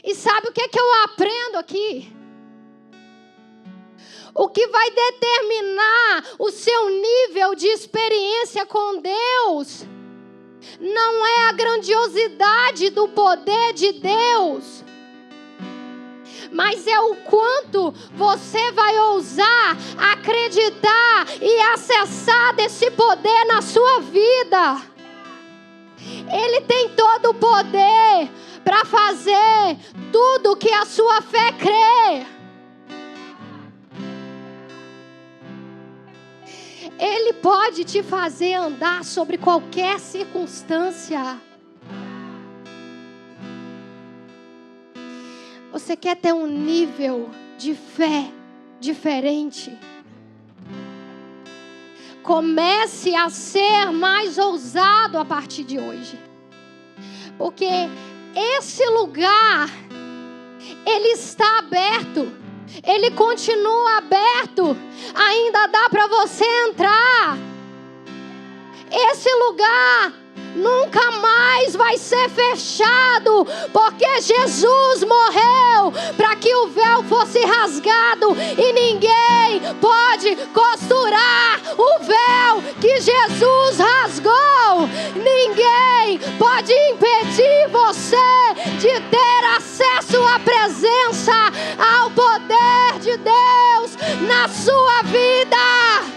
E sabe o que eu aprendo aqui? O que vai determinar o seu nível de experiência com Deus não é a grandiosidade do poder de Deus, mas é o quanto você vai ousar acreditar e acessar desse poder na sua vida. Ele tem todo o poder para fazer tudo que a sua fé crê. Ele pode te fazer andar sobre qualquer circunstância. Você quer ter um nível de fé diferente? Comece a ser mais ousado a partir de hoje. Porque esse lugar, ele está aberto. Ele continua aberto. Ainda dá para você entrar. Esse lugar nunca mais vai ser fechado, porque Jesus morreu para que o véu fosse rasgado e ninguém pode costurar o véu que Jesus rasgou. Ninguém pode impedir você de ter acesso à presença, ao poder de Deus na sua vida.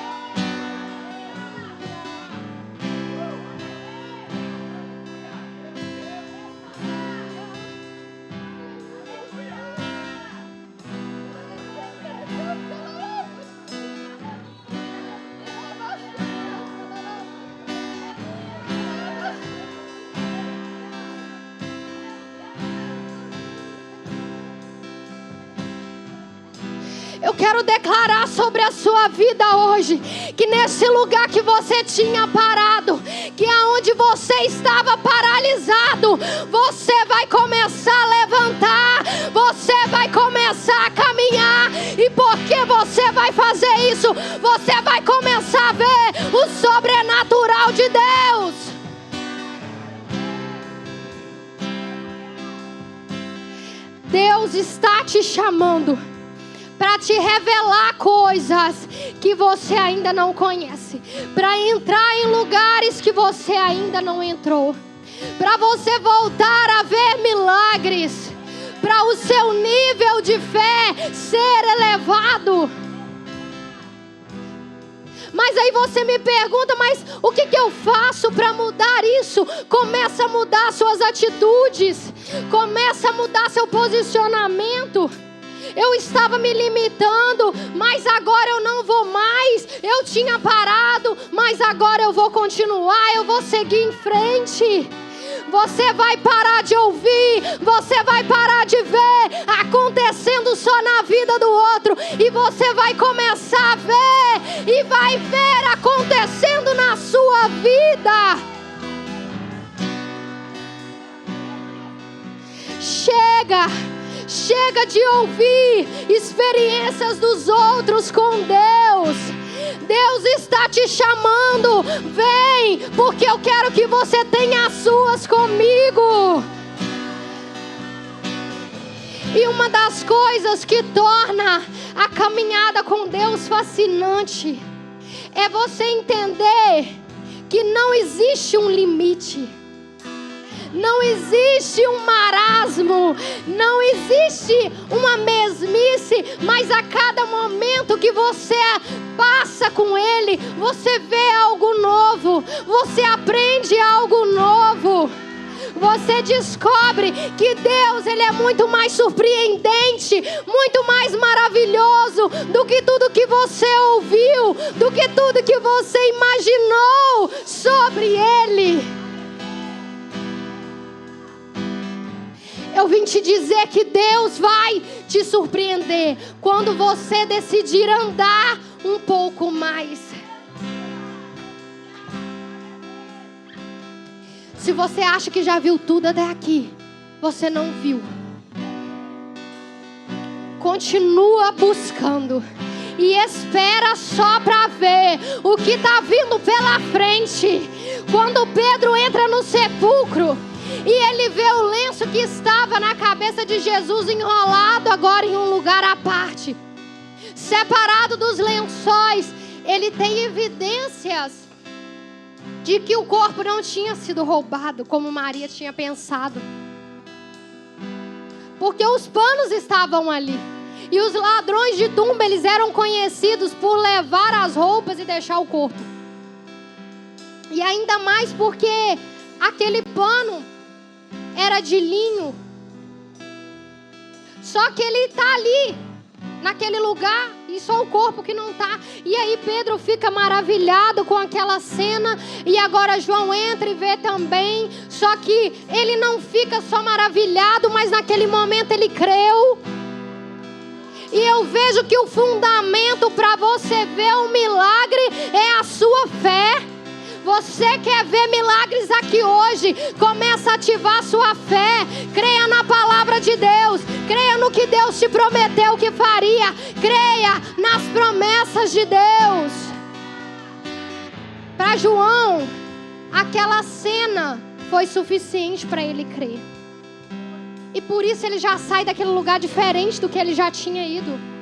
Eu quero declarar sobre a sua vida hoje, que nesse lugar que você tinha parado, que aonde você estava paralisado, você vai começar a levantar, você vai começar a caminhar, e porque você vai fazer isso, você vai começar a ver o sobrenatural de Deus. Deus está te chamando para te revelar coisas que você ainda não conhece, para entrar em lugares que você ainda não entrou, para você voltar a ver milagres, para o seu nível de fé ser elevado. Mas aí você me pergunta, mas o que eu faço para mudar isso? Começa a mudar suas atitudes, começa a mudar seu posicionamento. Eu estava me limitando, mas agora eu não vou mais. Eu tinha parado, mas agora eu vou continuar, eu vou seguir em frente. Você vai parar de ouvir, você vai parar de ver acontecendo só na vida do outro, e você vai começar a ver, e vai ver acontecendo na sua vida. Chega de ouvir experiências dos outros com Deus. Deus está te chamando. Vem, porque eu quero que você tenha as suas comigo. E uma das coisas que torna a caminhada com Deus fascinante é você entender que não existe um limite. Não existe um marasmo, não existe uma mesmice, mas a cada momento que você passa com Ele, você vê algo novo, você aprende algo novo. Você descobre que Deus, Ele é muito mais surpreendente, muito mais maravilhoso do que tudo que você ouviu, do que tudo que você imaginou sobre Ele. Eu vim te dizer que Deus vai te surpreender quando você decidir andar um pouco mais. Se você acha que já viu tudo até aqui, você não viu. continua buscando e espera só para ver o que está vindo pela frente. Quando Pedro entra no sepulcro e ele vê o lenço que estava na cabeça de Jesus enrolado agora em um lugar à parte, separado dos lençóis, ele tem evidências de que o corpo não tinha sido roubado, como Maria tinha pensado. Porque os panos estavam ali. E os ladrões de tumba, eles eram conhecidos por levar as roupas e deixar o corpo. E ainda mais porque aquele pano era de linho. Só que ele está ali, naquele lugar, e só o corpo que não está. E aí Pedro fica maravilhado com aquela cena. E agora João entra e vê também. Só que ele não fica só maravilhado, mas naquele momento ele creu. E eu vejo que o fundamento para você ver um milagre é a sua fé. Você quer ver milagres aqui hoje? Começa a ativar a sua fé. Creia na palavra de Deus. Creia no que Deus te prometeu que faria. Creia nas promessas de Deus. Para João, aquela cena foi suficiente para ele crer. E por isso ele já sai daquele lugar diferente do que ele já tinha ido.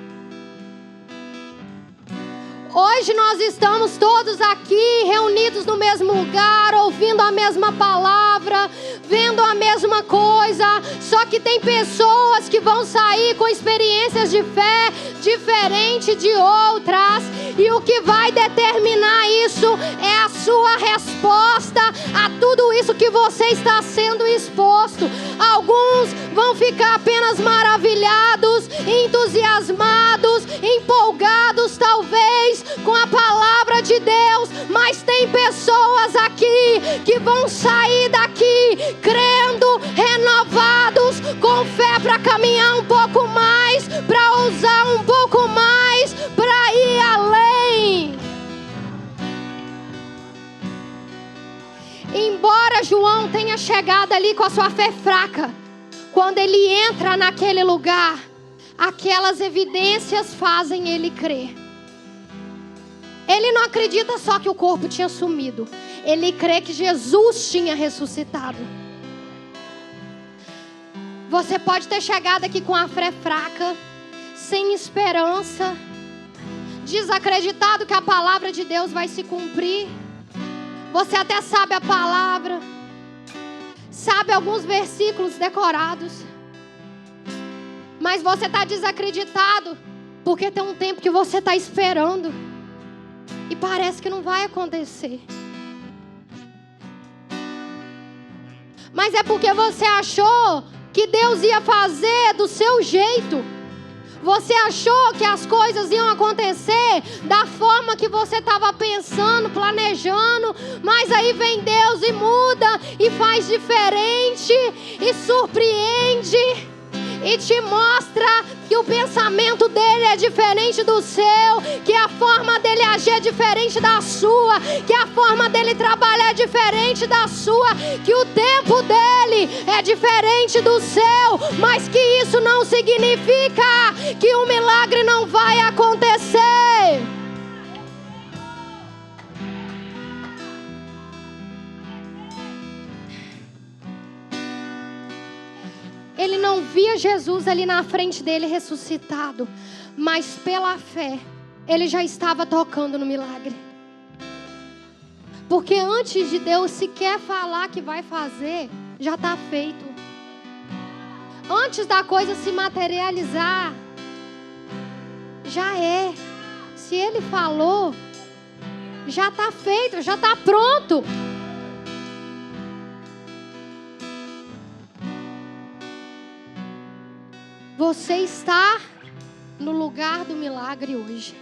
Hoje nós estamos todos aqui reunidos no mesmo lugar, ouvindo a mesma palavra, vendo a mesma coisa. Só que tem pessoas que vão sair com experiências de fé diferentes de outras. E o que vai determinar isso é a sua resposta a tudo isso que você está sendo exposto. Alguns vão ficar apenas maravilhados, entusiasmados, empolgados talvez com a palavra de Deus, mas tem pessoas aqui que vão sair daqui crendo, renovados, com fé para caminhar um pouco mais, para ousar um pouco mais, para ir além. Embora João tenha chegado ali com a sua fé fraca, quando ele entra naquele lugar, aquelas evidências fazem ele crer. Ele não acredita só que o corpo tinha sumido. Ele crê que Jesus tinha ressuscitado. Você pode ter chegado aqui com a fé fraca, sem esperança, desacreditado que a palavra de Deus vai se cumprir. Você até sabe a palavra, sabe alguns versículos decorados, mas você está desacreditado porque tem um tempo que você está esperando e parece que não vai acontecer. Mas é porque você achou que Deus ia fazer do seu jeito. Você achou que as coisas iam acontecer da forma que você estava pensando, planejando. Mas aí vem Deus e muda e faz diferente e surpreende. E te mostra que o pensamento dele é diferente do seu, que a forma dele agir é diferente da sua, que a forma dele trabalhar é diferente da sua, que o tempo dele é diferente do seu, mas que isso não significa que o milagre não vai acontecer. Ele não via Jesus ali na frente dele ressuscitado, mas pela fé, ele já estava tocando no milagre. Porque antes de Deus sequer falar que vai fazer, já está feito. Antes da coisa se materializar, já é. Se Ele falou, já está feito, já está pronto. Você está no lugar do milagre hoje.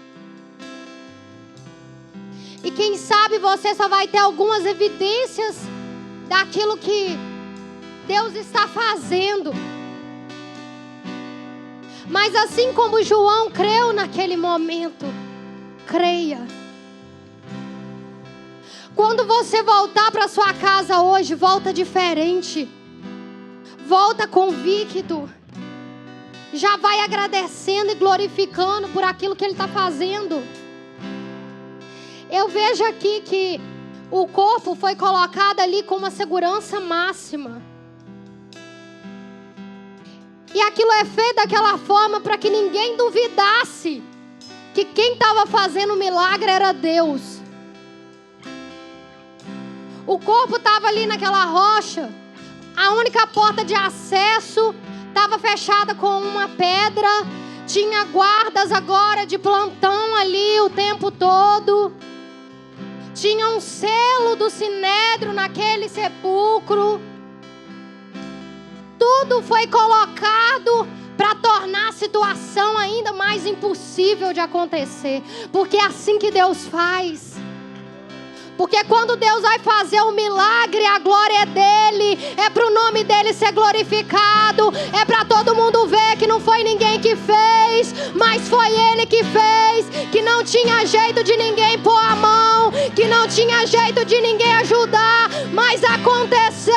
E quem sabe você só vai ter algumas evidências daquilo que Deus está fazendo. Mas assim como João creu naquele momento, creia. Quando você voltar para sua casa hoje, volta diferente. Volta convicto. já vai agradecendo e glorificando por aquilo que Ele está fazendo. Eu vejo aqui que o corpo foi colocado ali com uma segurança máxima. E aquilo é feito daquela forma para que ninguém duvidasse que quem estava fazendo o milagre era Deus. O corpo estava ali naquela rocha. A única porta de acesso estava fechada com uma pedra. Tinha guardas agora de plantão ali o tempo todo. Tinha um selo do Sinédrio naquele sepulcro. Tudo foi colocado para tornar a situação ainda mais impossível de acontecer. Porque é assim que Deus faz. Porque quando Deus vai fazer um milagre, a glória é dele, é para o nome dele ser glorificado, é para todo mundo ver que não foi ninguém que fez, mas foi ele que fez, que não tinha jeito de ninguém pôr a mão, que não tinha jeito de ninguém ajudar, mas aconteceu,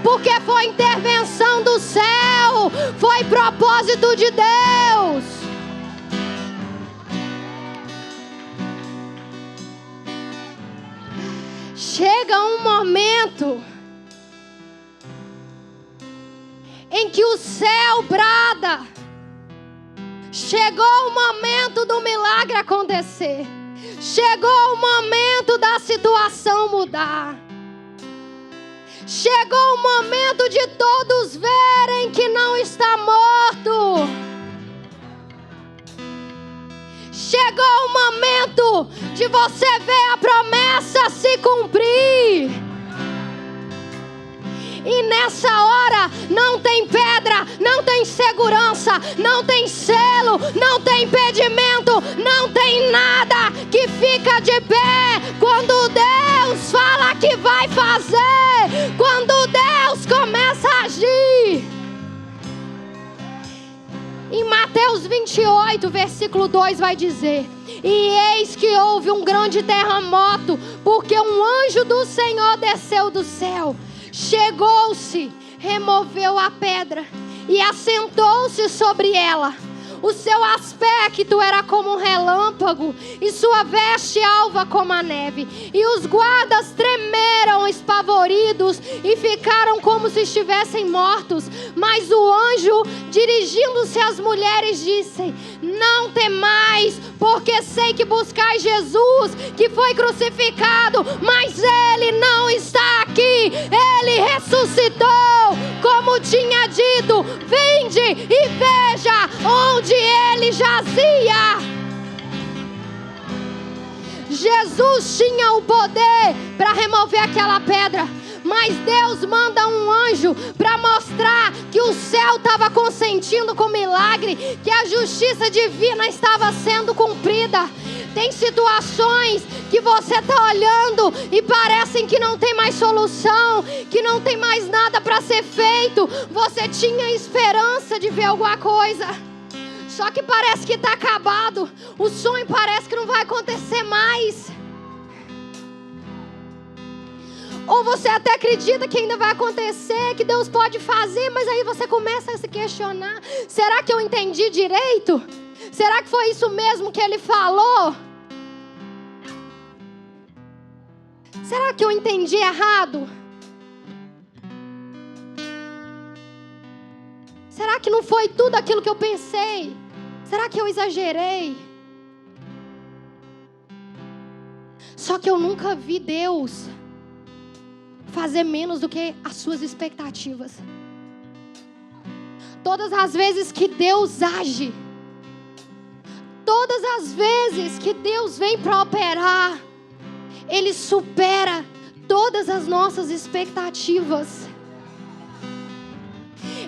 porque foi intervenção do céu, foi propósito de Deus. Chega um momento em que o céu brada. Chegou o momento do milagre acontecer. Chegou o momento da situação mudar. Chegou o momento de todos verem que não está morto. Chegou o momento de você ver a promessa se cumprir. E nessa hora não tem pedra, não tem segurança, não tem selo, não tem impedimento, não tem nada que fica de pé quando Deus fala que vai fazer, quando Deus começa a agir. Em Mateus 28, versículo 2 vai dizer: e eis que houve um grande terremoto, porque um anjo do Senhor desceu do céu, chegou-se, removeu a pedra e assentou-se sobre ela. O seu aspecto era como um relâmpago e sua veste alva como a neve. E os guardas tremeram espavoridos e ficaram como se estivessem mortos. Mas o anjo, dirigindo-se às mulheres, disse: não temais, porque sei que buscais Jesus, que foi crucificado, mas Ele não está aqui, Ele ressuscitou, como tinha dito. Vinde e veja onde Ele jazia. Jesus tinha o poder para remover aquela pedra, mas Deus manda um anjo para mostrar que o céu estava consentindo com o milagre, que a justiça divina estava sendo cumprida. Tem situações que você está olhando e parecem que não tem mais solução, que não tem mais nada para ser feito. Você tinha esperança de ver alguma coisa, só que parece que está acabado. O sonho parece que não vai acontecer mais. Ou você até acredita que ainda vai acontecer, que Deus pode fazer, mas aí você começa a se questionar: será que eu entendi direito? Será que foi isso mesmo que Ele falou? Será que eu entendi errado? Será que não foi tudo aquilo que eu pensei? Será que eu exagerei? Só que eu nunca vi Deus fazer menos do que as suas expectativas. Todas as vezes que Deus age, todas as vezes que Deus vem para operar, Ele supera todas as nossas expectativas.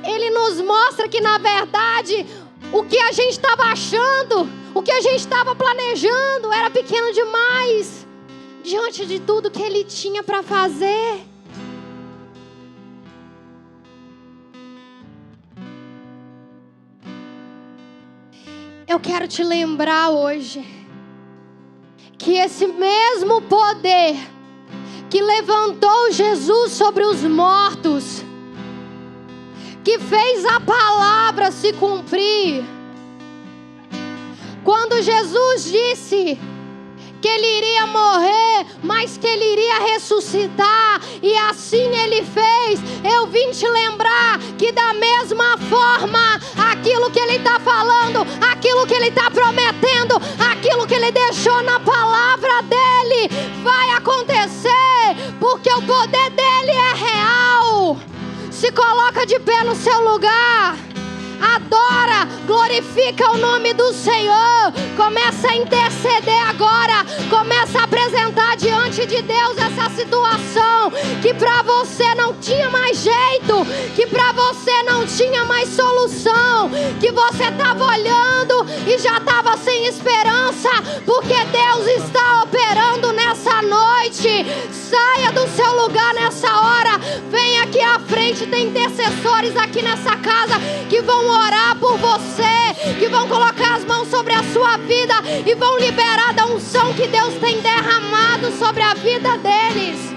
Ele nos mostra que, na verdade, o que a gente estava achando, o que a gente estava planejando era pequeno demais diante de tudo que Ele tinha para fazer. Eu quero te lembrar hoje que esse mesmo poder que levantou Jesus sobre os mortos, que fez a palavra se cumprir. Quando Jesus disse que ele iria morrer, mas que ele iria ressuscitar, e assim ele fez. Eu vim te lembrar que da mesma forma, aquilo que ele está falando, aquilo que ele está prometendo, aquilo que ele deixou na palavra dele, vai acontecer, porque o poder dele é real. Se coloca de pé no seu lugar. Adora, glorifica o nome do Senhor. Começa a interceder agora. Começa a apresentar diante de Deus essa situação que para você não tinha mais jeito, que para você não tinha mais solução, que você estava olhando e já estava sem esperança, porque Deus está operando nessa noite. Saia do seu lugar nessa hora. Vem aqui à frente, tem intercessores aqui nessa casa que vão orar por você, que vão colocar as mãos sobre a sua vida e vão liberar da unção que Deus tem derramado sobre a vida deles.